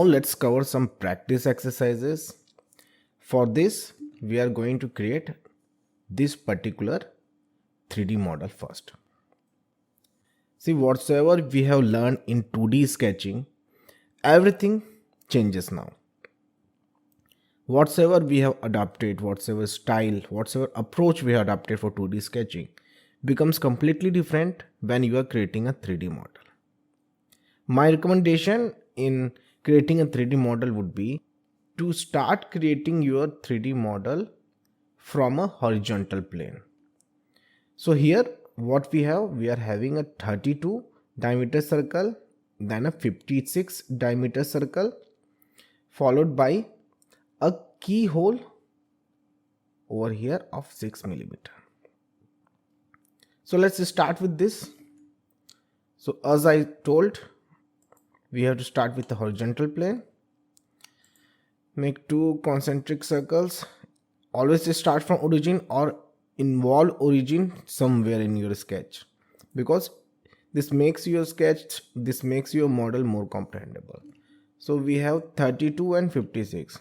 let's cover some practice exercises. For this, we are going to create this particular 3D model first. See, whatsoever we have learned in 2D sketching, everything changes now. Whatsoever we have adopted, whatsoever style, whatsoever approach we have adopted for 2D sketching becomes completely different when you are creating a 3D model. My recommendation in creating a 3D model would be to start creating your 3D model from a horizontal plane. So here what we are having a 32 diameter circle, then a 56 diameter circle, followed by a keyhole over here of 6 millimeter. So let's start with this. So as I told, we have to start with the horizontal plane. Make two concentric circles. Always start from origin or involve origin somewhere in your sketch, because this makes your model more comprehensible. So we have 32 and 56.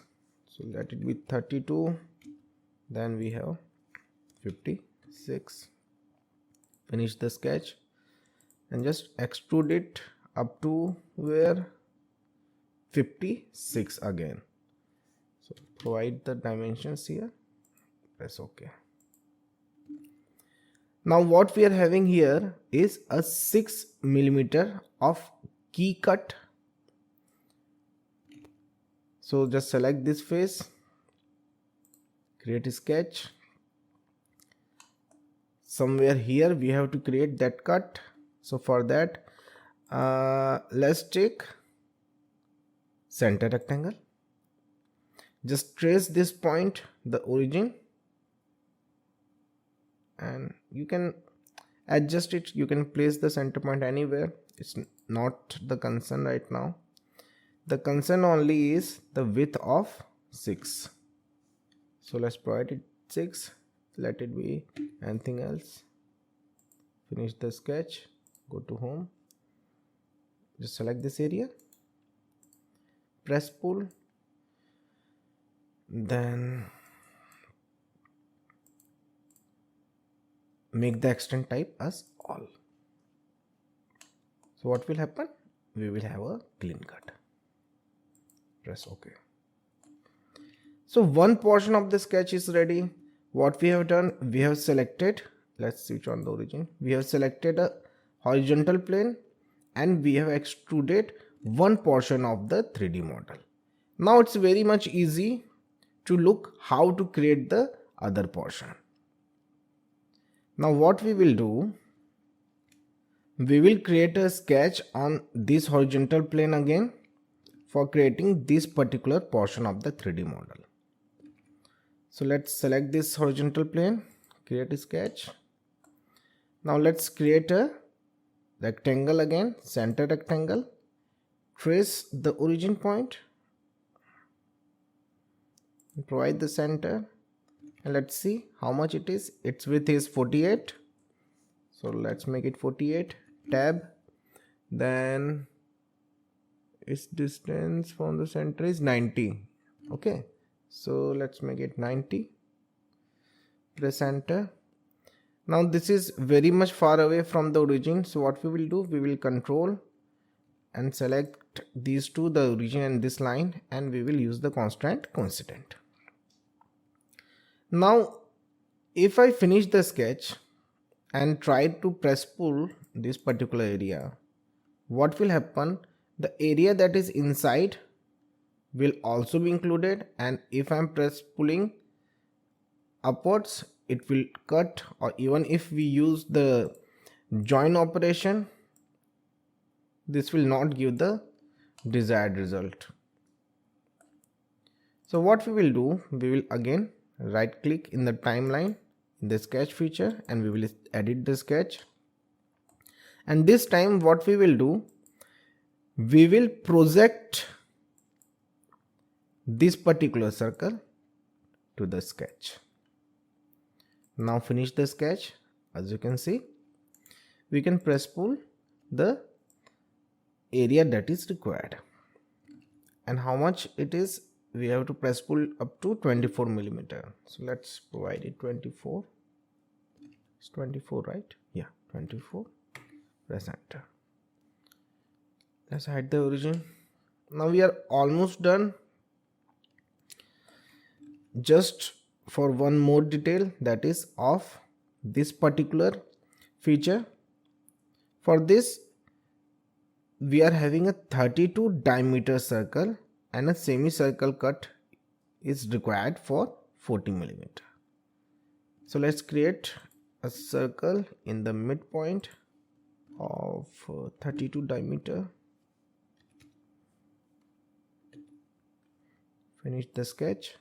So let it be 32, then we have 56. Finish the sketch and just extrude it up to where 56 again. So provide the dimensions here, press OK. Now what we are having here is a 6 millimeter of key cut. So just select this face, create a sketch. Somewhere here we have to create that cut. So for that, let's take center rectangle. Just trace this point, the origin, and you can adjust it. You can place the center point anywhere. It's not the concern right now. The concern only is the width of 6. So let's provide it 6. Let it be anything else. Finish the sketch, go to home, just select this area, press pull, then make the extend type as all. So what will happen? We will have a clean cut. Press OK. So one portion of the sketch is ready. What we have done, we have selected, let's switch on the origin. We have selected a horizontal plane and we have extruded one portion of the 3D model. Now it's very much easy to look how to create the other portion. Now what we will do, we will create a sketch on this horizontal plane again for creating this particular portion of the 3D model. So let's select this horizontal plane, create a sketch. Now let's create a rectangle again, center rectangle. Trace the origin point, provide the center, and let's see how much it is. Its width is 48. So let's make it 48. Tab. Then its distance from the center is 90. Okay. So let's make it 90. Press enter. Now this is very much far away from the origin. So what we will do, we will control and select these two, the origin and this line, and we will use the constraint coincident. Now if I finish the sketch and try to press pull this particular area, what will happen? The area that is inside will also be included, and if I am press pulling upwards, it will cut, or even if we use the join operation, this will not give the desired result. So what we will do, we will again right click in the timeline in the sketch feature and we will edit the sketch. And this time what we will do, we will project this particular circle to the sketch. Now finish the sketch. As you can see, we can press pull the area that is required. and how much it is, we have to press pull up to 24 millimeter. So let's provide it 24. It's 24, right? Yeah, 24. Press enter. Let's hide the origin. Now we are almost done. Just for one more detail, that is of this particular feature. For this, we are having a 32 diameter circle and a semicircle cut is required for 40 millimeter. So let's create a circle in the midpoint of 32 diameter. Finish the sketch.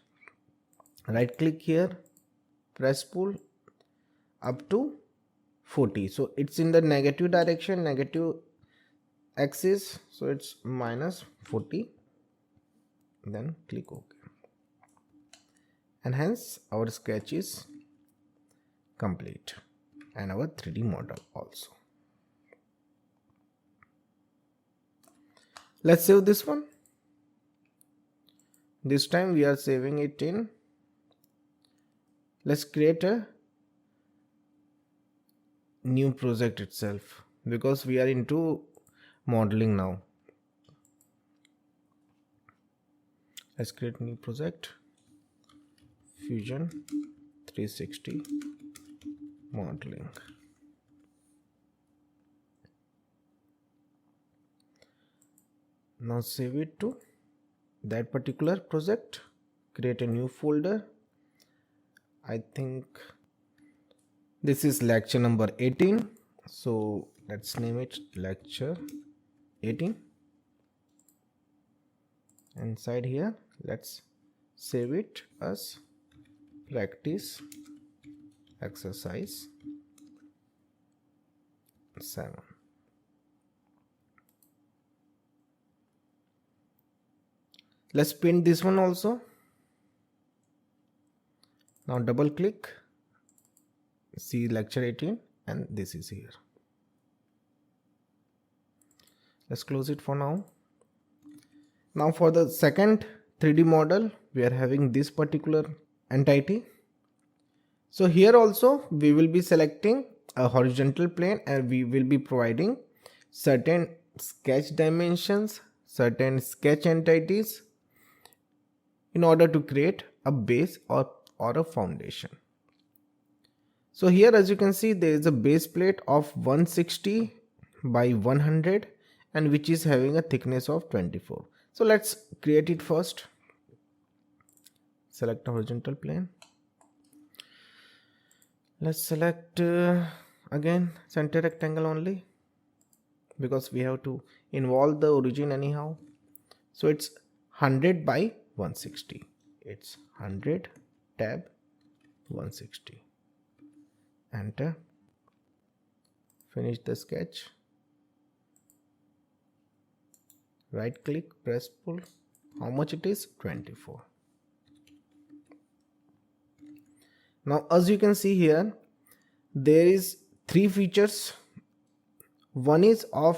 Right click here, press pull up to 40. So it's in the negative direction, negative axis, so it's minus 40. Then click OK. And hence our sketch is complete and our 3D model also. Let's save this one. This time we are saving it in. Let's create a new project itself because we are into modeling now. Let's create a new project. Fusion 360 modeling. Now save it to that particular project. Create a new folder. I think this is lecture number 18. So let's name it lecture 18. Inside here, let's save it as practice exercise 7. Let's print this one also. Now double click, see lecture 18 and this is here. Let's close it for now. Now for the second 3D model, we are having this particular entity. So here also we will be selecting a horizontal plane and we will be providing certain sketch dimensions, certain sketch entities in order to create a base or a foundation. So here as you can see, there is a base plate of 160 by 100 and which is having a thickness of 24. So let's create it first. Select a horizontal plane. Let's select again center rectangle only because we have to involve the origin anyhow. So it's 100 by 160. It's 100 tab 160. Enter. Finish the sketch. Right click, press pull. How much it is? 24. Now as you can see here, there is 3 features. One is of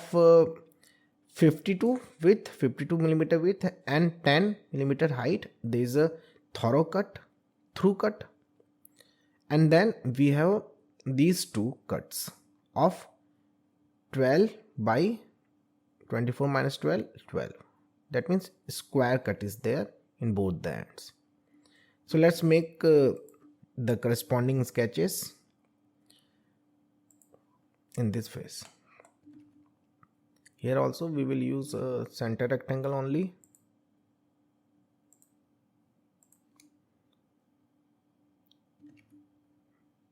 52 width, 52 millimeter width and 10 millimeter height. There is a thorough cut, through cut, and then we have these 2 cuts of 12 by 24 minus 12, 12. That means square cut is there in both the ends. So let's make the corresponding sketches in this phase. Here also we will use a center rectangle only.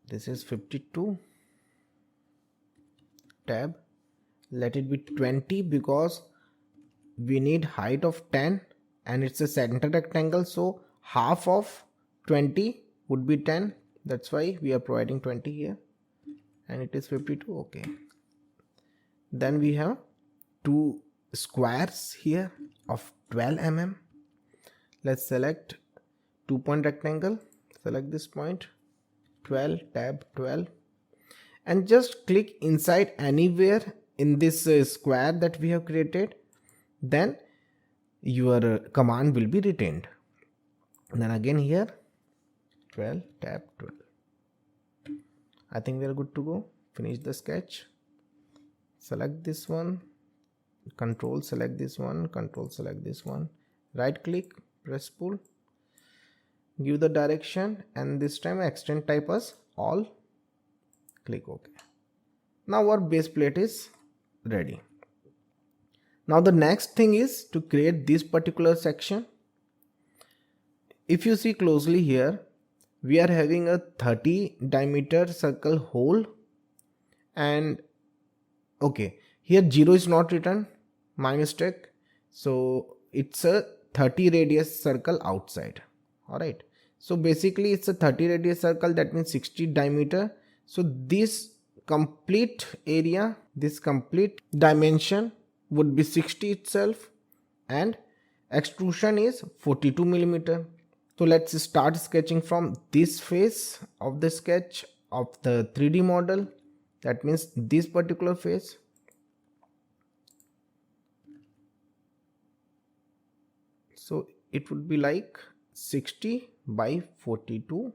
This is 52 tab. Let it be 20 because we need height of 10 and it's a center rectangle, so half of 20 would be 10. That's why we are providing 20 here and it is 52. Okay. Then we have 2 squares here of 12 mm. Let's select 2-point rectangle. Select this point, 12 tab 12, and just click inside anywhere in this square that we have created. Then your command will be retained. Then again here 12, tab 12. I think we are good to go. Finish the sketch. Select this one, control select this one, control select this one, right click, press pull, give the direction, and this time extend type as all, click OK. Now our base plate is ready. Now the next thing is to create this particular section. If you see closely here, we are having a 30 diameter circle hole, and okay, here 0 is not written, my mistake. So it's a 30 radius circle outside. Alright, so basically it's a 30 radius circle, that means 60 diameter. So this complete area, this complete dimension would be 60 itself, and extrusion is 42 millimeter. So let's start sketching from this face of the sketch of the 3D model, that means this particular face. So it would be like 60 by 42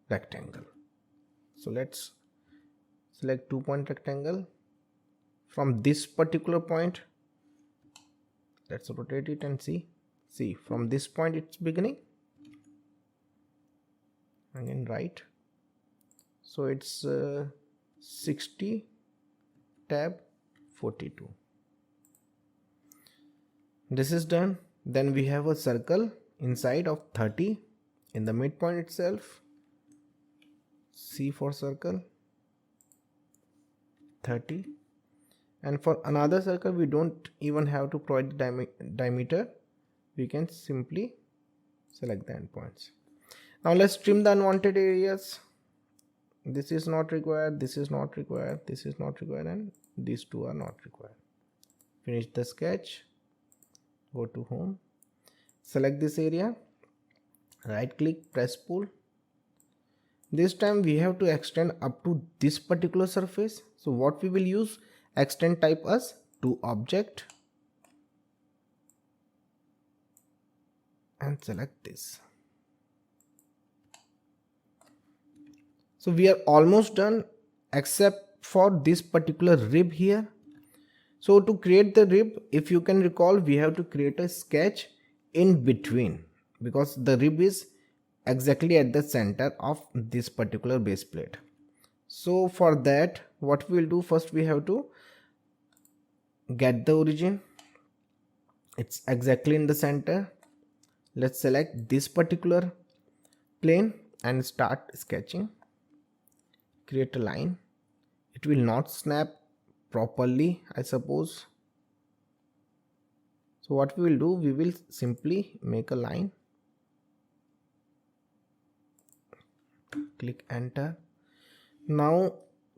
rectangle. So let's select 2-point rectangle. From this particular point, let's rotate it and see from this point it's beginning, again right. So it's 60 tab 42. This is done. Then we have a circle inside of 30 in the midpoint itself. C for circle 30, and for another circle we don't even have to provide the diameter, we can simply select the endpoints. Now let's trim the unwanted areas. This is not required, this is not required, this is not required, and these two are not required. Finish the sketch, go to home, select this area, right click, press pull. This time we have to extend up to this particular surface. So what we will use, extend type as to object, and select this. So we are almost done except for this particular rib here. So to create the rib, if you can recall, we have to create a sketch in between, because the rib is exactly at the center of this particular base plate. So for that, what we will do, first we have to get the origin. It's exactly in the center. Let's select this particular plane and start sketching. Create a line. It will not snap properly, I suppose. So what we will do, we will simply make a line, click enter. Now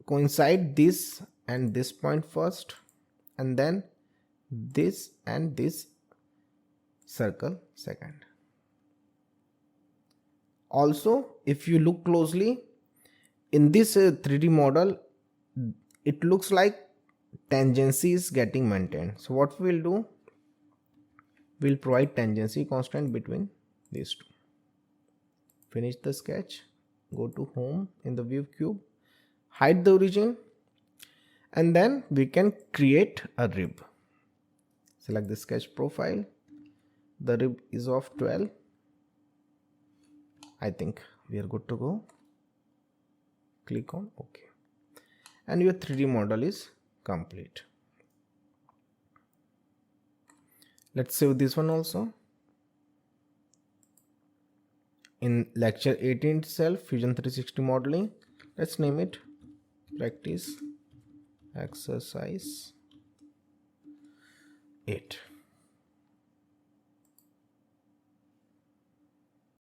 coincide this and this point first, and then this and this circle second. Also, if you look closely in this 3D model, it looks like tangency is getting maintained. So what we will do, we'll provide tangency constant between these two. Finish the sketch, go to home in the view cube, hide the origin, and then we can create a rib. Select the sketch profile. The rib is of 12. I think we are good to go. Click on OK, and your 3D model is complete. Let's save this one also. In lecture 18 itself, Fusion 360 modeling, let's name it practice exercise 8.